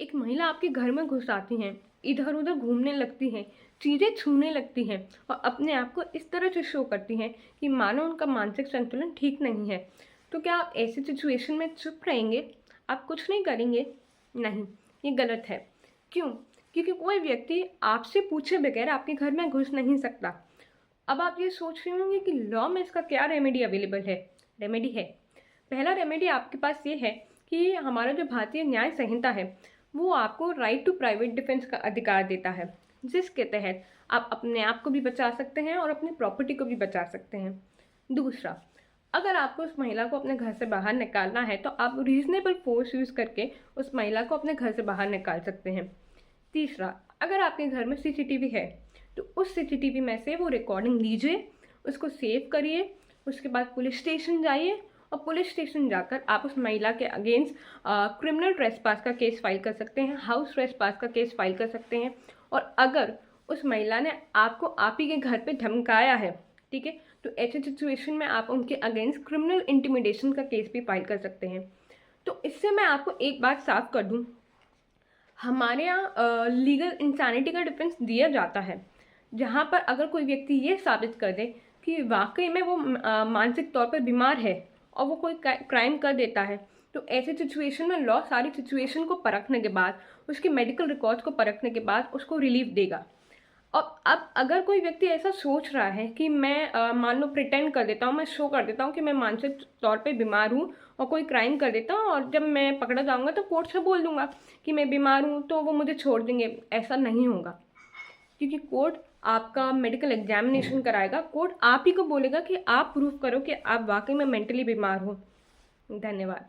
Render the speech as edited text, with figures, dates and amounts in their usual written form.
एक महिला आपके घर में घुस आती हैं, इधर-उधर घूमने लगती हैं, चीज़ें छूने लगती हैं और अपने आप को इस तरह से शो करती हैं कि मानो उनका मानसिक संतुलन ठीक नहीं है। तो क्या आप ऐसी सिचुएशन में चुप रहेंगे? आप कुछ नहीं करेंगे? नहीं, ये गलत है। क्यों? क्योंकि कोई व्यक्ति आपसे पूछे बगैर आपके घर में घुस नहीं सकता। अब आप ये सोच रहे होंगे कि लॉ में इसका क्या रेमेडी अवेलेबल है? रेमेडी है। पहला रेमेडी आपके पास ये है कि हमारा जो भारतीय न्याय संहिता है, वो आपको राइट टू प्राइवेट डिफेंस का अधिकार देता है, जिसके तहत आप अपने आप को भी बचा सकते हैं और अपनी प्रॉपर्टी को भी बचा सकते हैं। दूसरा, अगर आपको उस महिला को अपने घर से बाहर निकालना है तो आप रीजनेबल फोर्स यूज़ करके उस महिला को अपने घर से बाहर निकाल सकते हैं। तीसरा, अगर आपके घर में सीसीटीवी है तो उस सीसीटीवी में से वो रिकॉर्डिंग लीजिए, उसको सेव करिए, उसके बाद पुलिस स्टेशन जाइए और पुलिस स्टेशन जाकर आप उस महिला के अगेंस्ट क्रिमिनल ट्रेसपास का केस फाइल कर सकते हैं, हाउस ट्रेसपास का केस फाइल कर सकते हैं। और अगर उस महिला ने आपको आप ही के घर पे धमकाया है, ठीक है, तो ऐसी सिचुएशन में आप उनके अगेंस्ट क्रिमिनल इंटिमिडेशन का केस भी फाइल कर सकते हैं। तो इससे मैं आपको एक बात साफ कर दूं, हमारे यहाँ लीगल इंसानिटी का डिफेंस दिया जाता है, जहाँ पर अगर कोई व्यक्ति ये साबित कर दे कि वाकई में वो मानसिक तौर पर बीमार है और वो कोई क्राइम कर देता है, तो ऐसे सिचुएशन में लॉ सारी सिचुएशन को परखने के बाद, उसके मेडिकल रिकॉर्ड्स को परखने के बाद उसको रिलीफ देगा। और अब अगर कोई व्यक्ति ऐसा सोच रहा है कि मैं मान लो प्रिटेंड कर देता हूँ, मैं शो कर देता हूँ कि मैं मानसिक तौर पे बीमार हूँ और कोई क्राइम कर देता हूँ और जब मैं पकड़ा जाऊँगा तो कोर्ट से बोल दूँगा कि मैं बीमार हूँ तो वो मुझे छोड़ देंगे, ऐसा नहीं होगा। क्योंकि कोर्ट आपका मेडिकल एग्जामिनेशन कराएगा, कोर्ट आप ही को बोलेगा कि आप प्रूव करो कि आप वाकई में मेंटली बीमार हो। धन्यवाद।